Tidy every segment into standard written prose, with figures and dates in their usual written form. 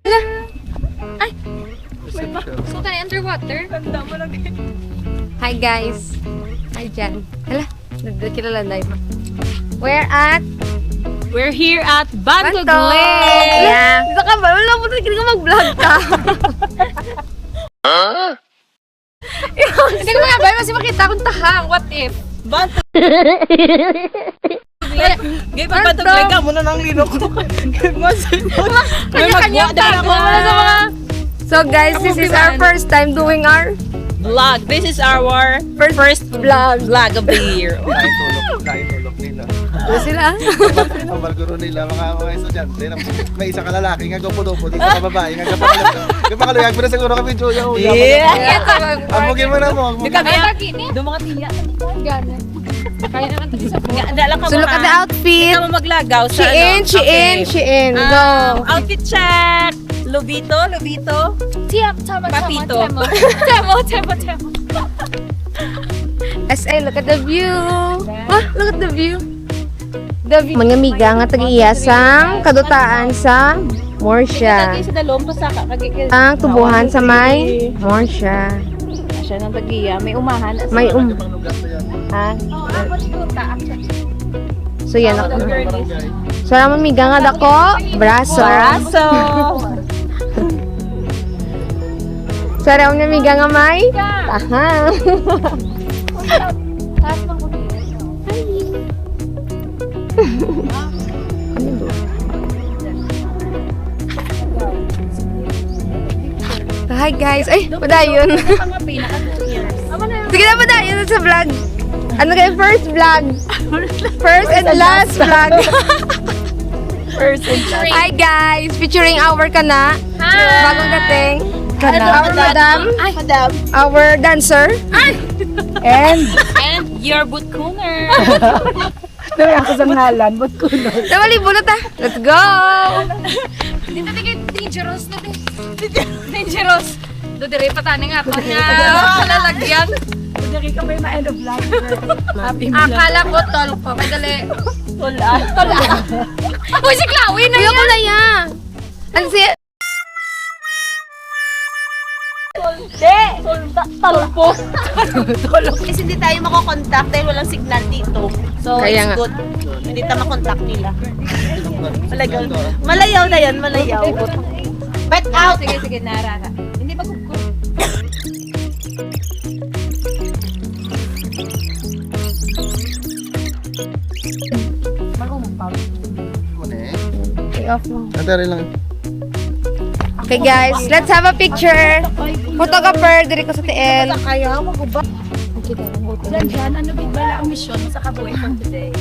Hala. Ay. So tayo underwater. Hi guys. Hi Jan. Hala. Kilala na yun. We're here at Bantog Bantog. Lake. Yeah. Isa ka ba? Wala mo na ka mag-vlog ka. Hindi ko mga bayo kasi makita akong tahang. What if? Bantog. Gay pa Bantog Lake ka muna ng lino ko. Kanya-kanya tako. Wala sa mga... So guys, this is our first time doing our Vlog. This is our first vlog. vlog of the year. Kahit tulog nila. Ano sila? Ang balguro nila, mga estudyante. May isa ka lalaki, nga gopo-dopo, isa ka babae, nga kapakaluyag mo na siguro kami, Julia. Yeah. Amugin mo na mo. Di kami, doon mga tiya. Kaya naman tayo sa buhay. Lang ka So look at the outfit. Hindi ka mo maglagaw sa She in. Go. Outfit check. Lubito. Papito. SA, look at the view. Look at the view. Mga amiga nga tag-iyasang kadutaan sa Morsha. Sa dalom pa sa Ang tubuhan sa may Morsha. siya ng tagiya. May umahan. May ha? So yan ako. So naman amiga nga dako, braso. So naman amiga nga may tahang. Hi guys! Ay, padayon! Sige na padayon sa vlog! Ano kayo? First vlog! First and last vlog! Hi guys! Featuring our kana. Bagong dating. Our madam. Our dancer. And your boot cooler. Dami ako sa ngalan, ba't ko na? Nawali bulot ah! Let's go! Dito tingin dangerous na din. Dangerous. Doon dire pa tani nga ako nga lalagyan. Dali ka may ma-end of life. Akala ko tol ko. Madali. Tula. Uy, si Chloe na Kuya ko na yan! Ano siya? Talpo. Kasi hindi tayo makokontakt dahil walang signal dito. So, Kaya it's nga. good. Hindi tayo makontakt nila. Malayaw na yan, malayaw. Bet out! Sige, narara. Hindi ba gugod? Take off mo. Antari lang. Okay guys, let's have a picture. Photographer, diri ko sa TL. Kaya mo ko ba? Diyan, ano bigla ang mission sa kabuhay for today?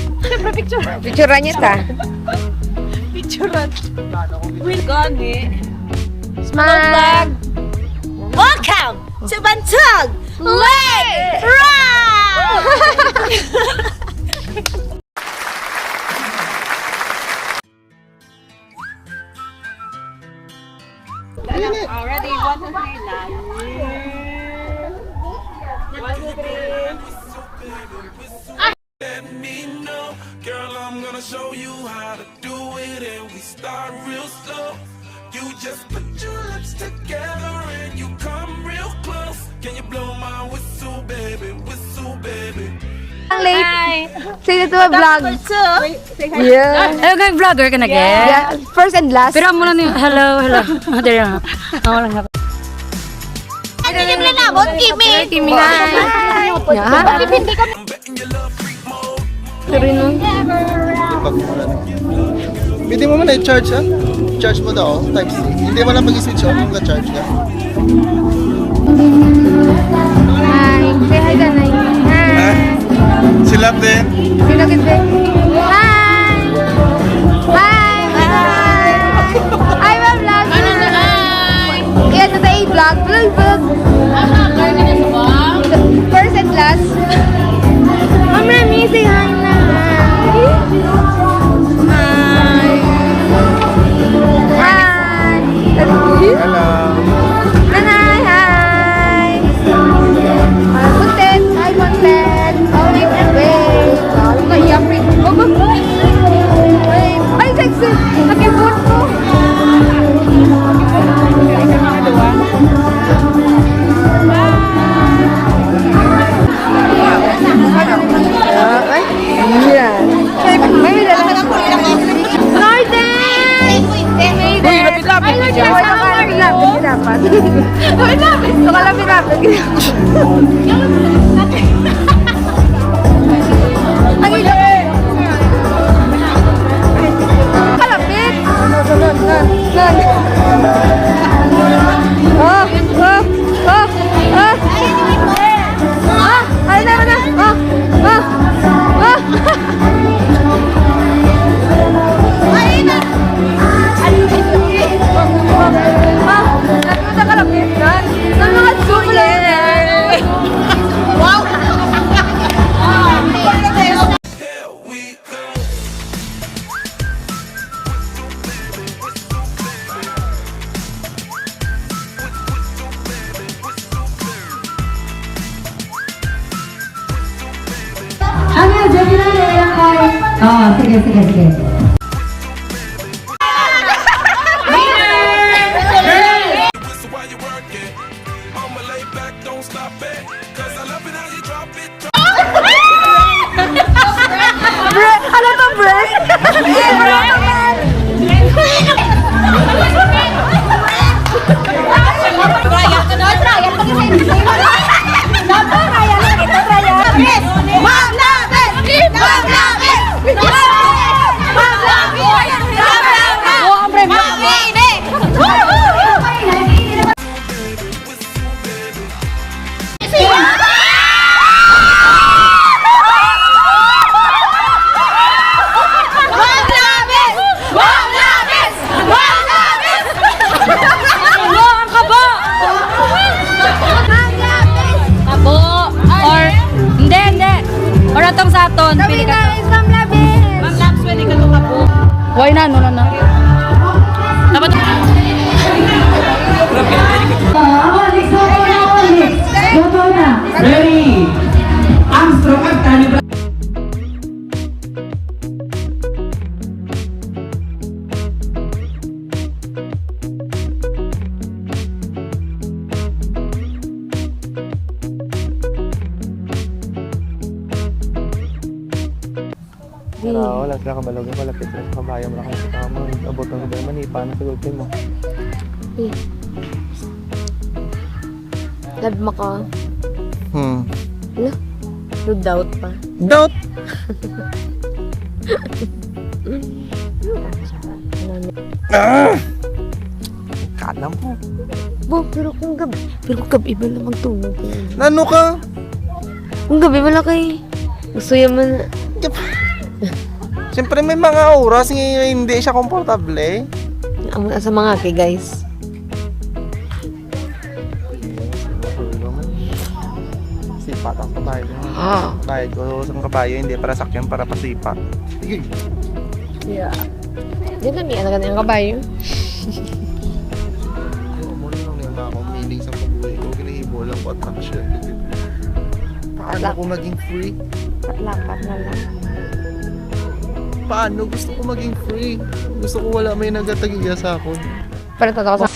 Picturean niyo ta. Gani. Smile. Welcome to Bantog Lake Already, 1 2 3 lang. Let me know, girl, I'm gonna show you how to do it, and we start real slow. You just put your lips together and you come real close. Can you blow my whistle, baby, whistle, baby? Ang late. Say to a vlog. Yeah. Hello, guys, vlogger ka na, guys. Yeah. First and last. Pero muna niyo, hello. There na. Wala na. Ano yung lanabot? Kimi! Kimi na. Yeah. I'm betting your love freak mode. Sorry no. Hindi mo man i-charge ha? Charge mo daw, type C. Hindi mo lang mag-switch on kung ka-charge ka. Hi. Say hi Danay. Hi. Sila din. Sino ganda? Hi. Hi. Hi. Hi, my vlog. Ano na? Hi. Yan na tayo vlog. Vlog. First and last. Ma'am Remy, say hi na. Hi. Hi. Hello. Nanay, hi. Content. Hi, content. Oh, wait. Wait. Naiyak rin ko. dapat. Lukalapit-lapit. Ang ilapit. Kalapit. Nun. Ay na. Nakita kalapit na. Ng mga sulit. Wow! Here we go. Whistle while you work it. I'ma lay back, don't stop it. 'Cause I love it how you drop it. Ano to, break? Tabo. Or, hindi. Or atong sa aton. Pili ka to. Ma'am Labs, pwede ka to tabo. Why na? No. Dapat. Ready! Armstrong at Tani Wala sila kabalog. Malapit sila sa kabayo. Malaki sa kamo. Abot ng sabi. Manipa na siguro mo. Love mo ko. No doubt pa. Doubt! Kanam mo. Bo, pero kung gabi ba na magtulog? Nano ka? Kung gabi wala kay gusto yaman. Siyempre may mga oras hindi siya komportable. Sa mga kay guys. Sipat ang kabayo. Bayad ko sa kabayo, hindi para sakyan, para pasipa. Sige. Yeah. Diyan na niya na yung kabayo. Muna lang yung ako, meaning sa pag-uwi ko, kinahibo lang ko attraction. Paano ako maging free? Patlapat na lang. Paano? Gusto ko maging free. Gusto ko wala may nagatagiya sa akin. Para totoo sa